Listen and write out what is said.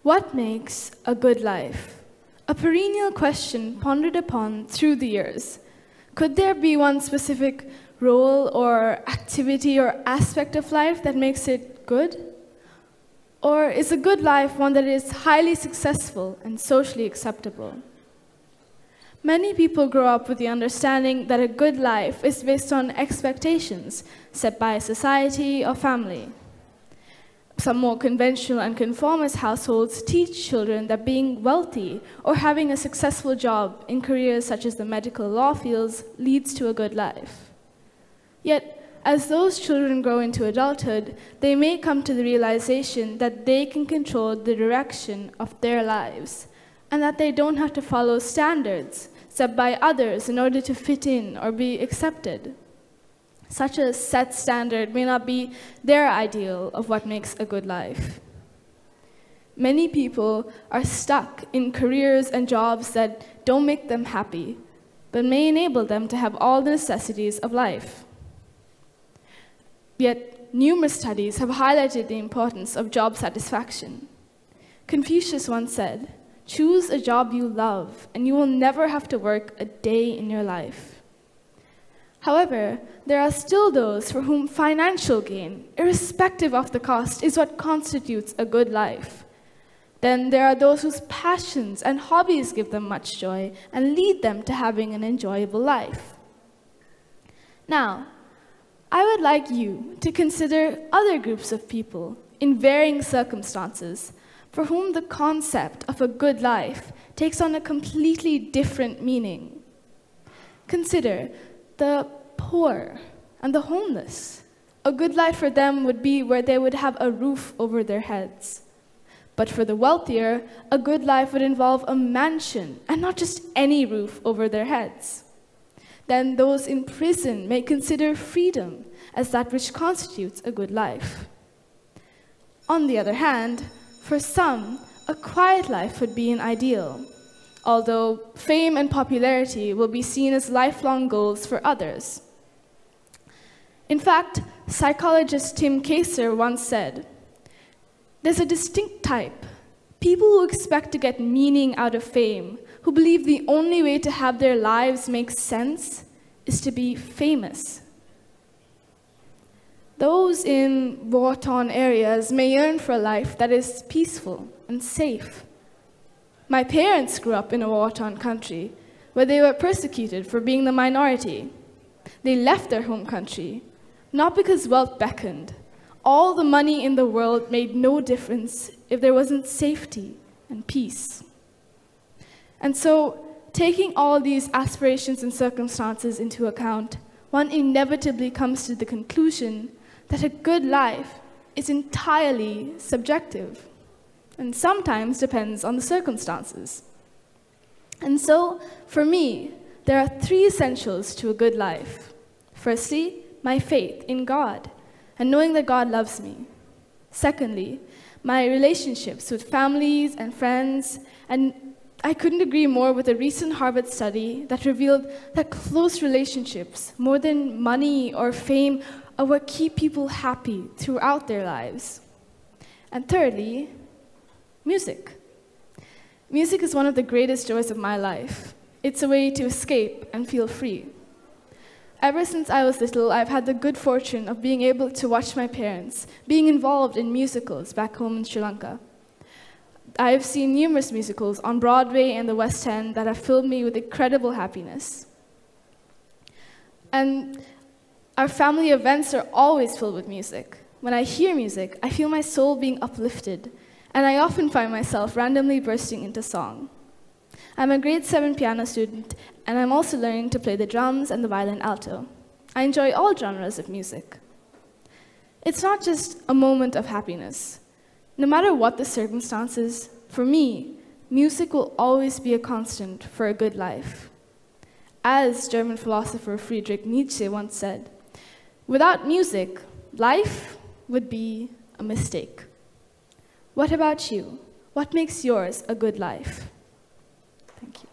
What makes a good life? A perennial question pondered upon through the years. Could there be one specific role or activity or aspect of life that makes it good? Or is a good life one that is highly successful and socially acceptable? Many people grow up with the understanding that a good life is based on expectations set by society or family. Some more conventional and conformist households teach children that being wealthy or having a successful job in careers such as the medical law fields leads to a good life. Yet, as those children grow into adulthood, they may come to the realization that they can control the direction of their lives, and that they don't have to follow standards set by others in order to fit in or be accepted. Such a set standard may not be their ideal of what makes a good life. Many people are stuck in careers and jobs that don't make them happy, but may enable them to have all the necessities of life. Yet, numerous studies have highlighted the importance of job satisfaction. Confucius once said, "Choose a job you love, and you will never have to work a day in your life." However, there are still those for whom financial gain, irrespective of the cost, is what constitutes a good life. Then there are those whose passions and hobbies give them much joy and lead them to having an enjoyable life. Now, I would like you to consider other groups of people in varying circumstances for whom the concept of a good life takes on a completely different meaning. Consider the poor and the homeless. A good life for them would be where they would have a roof over their heads. But for the wealthier, a good life would involve a mansion and not just any roof over their heads. Then those in prison may consider freedom as that which constitutes a good life. On the other hand, for some, a quiet life would be an ideal, although fame and popularity will be seen as lifelong goals for others. In fact, psychologist Tim Kaser once said, "There's a distinct type, people who expect to get meaning out of fame, who believe the only way to have their lives make sense is to be famous." Those in war-torn areas may yearn for a life that is peaceful and safe. My parents grew up in a war-torn country where they were persecuted for being the minority. They left their home country, not because wealth beckoned. All the money in the world made no difference if there wasn't safety and peace. And so, taking all these aspirations and circumstances into account, one inevitably comes to the conclusion that a good life is entirely subjective and sometimes depends on the circumstances. And so, for me, there are 3 essentials to a good life. Firstly, my faith in God and knowing that God loves me. Secondly, my relationships with families and friends, and I couldn't agree more with a recent Harvard study that revealed that close relationships, more than money or fame, are what keep people happy throughout their lives. And thirdly, music. Music is one of the greatest joys of my life. It's a way to escape and feel free. Ever since I was little, I've had the good fortune of being able to watch my parents being involved in musicals back home in Sri Lanka. I've seen numerous musicals on Broadway and the West End that have filled me with incredible happiness. And our family events are always filled with music. When I hear music, I feel my soul being uplifted, and I often find myself randomly bursting into song. I'm a grade 7 piano student, and I'm also learning to play the drums and the violin alto. I enjoy all genres of music. It's not just a moment of happiness. No matter what the circumstances, for me, music will always be a constant for a good life. As German philosopher Friedrich Nietzsche once said, "Without music, life would be a mistake." What about you? What makes yours a good life? Thank you.